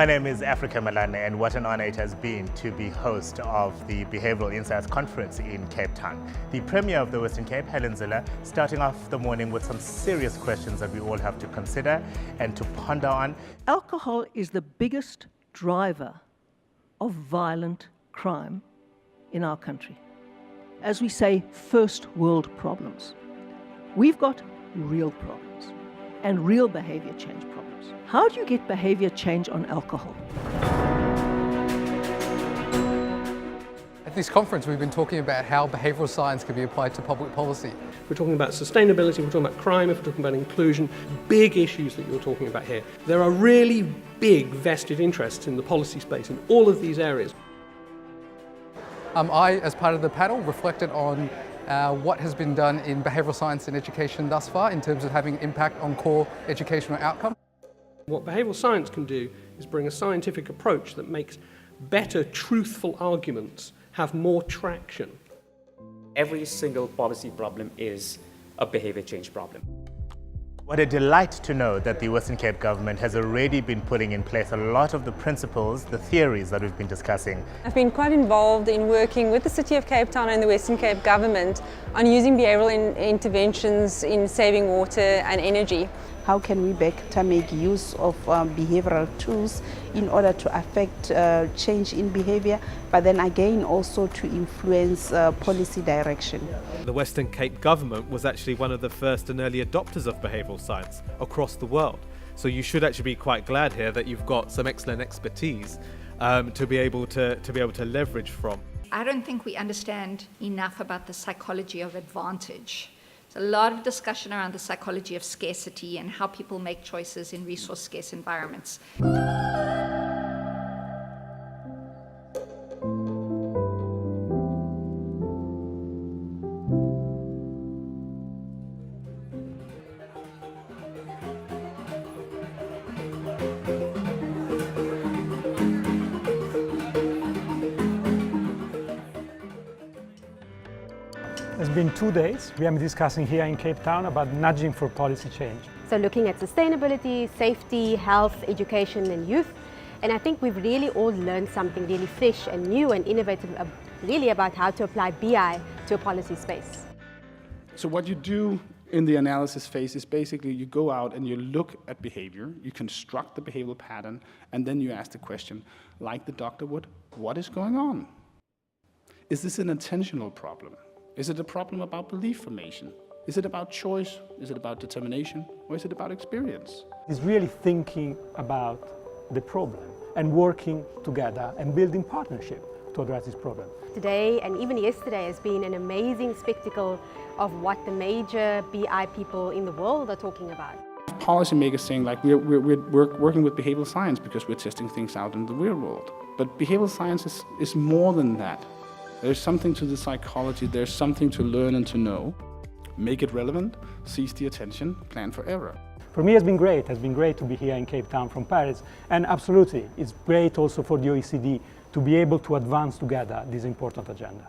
My name is Africa Malane, and what an honor it has been to be host of the Behavioural Insights Conference in Cape Town. The Premier of the Western Cape, Helen Zille, starting off the morning with some serious questions that we all have to consider and to ponder on. Alcohol is the biggest driver of violent crime in our country. As we say, first world problems. We've got real problems and real behavior change problems. How do you get behavior change on alcohol? At this conference, we've been talking about how behavioural science can be applied to public policy. We're talking about sustainability, we're talking about crime, if we're talking about inclusion, big issues that you're talking about here. There are really big vested interests in the policy space in all of these areas. I, as part of the panel, reflected on what has been done in behavioural science in education thus far in terms of having impact on core educational outcome. What behavioural science can do is bring a scientific approach that makes better, truthful arguments have more traction. Every single policy problem is a behavior change problem. What a delight to know that the Western Cape government has already been putting in place a lot of the principles, the theories that we've been discussing. I've been quite involved in working with the City of Cape Town and the Western Cape government on using behavioural interventions in saving water and energy. How can we better make use of behavioural tools in order to affect change in behaviour, but then again also to influence policy direction. The Western Cape government was actually one of the first and early adopters of behavioural science across the world. So you should actually be quite glad here that you've got some excellent expertise to be able to leverage from. I don't think we understand enough about the psychology of advantage. There's a lot of discussion around the psychology of scarcity and how people make choices in resource-scarce environments. It's been 2 days. We have been discussing here in Cape Town about nudging for policy change. So looking at sustainability, safety, health, education and youth. And I think we've really all learned something really fresh and new and innovative really about how to apply BI to a policy space. So what you do in the analysis phase is basically you go out and you look at behavior, you construct the behavioral pattern, and then you ask the question, like the doctor would, what is going on? Is this an intentional problem? Is it a problem about belief formation? Is it about choice? Is it about determination? Or is it about experience? It's really thinking about the problem and working together and building partnership to address this problem. Today and even yesterday has been an amazing spectacle of what the major BI people in the world are talking about. Policymakers saying like we're working with behavioral science because we're testing things out in the real world. But behavioral science is more than that. There's something to the psychology, there's something to learn and to know. Make it relevant, seize the attention, plan for error. For me, it's been great. It's been great to be here in Cape Town from Paris. And absolutely, it's great also for the OECD to be able to advance together this important agenda.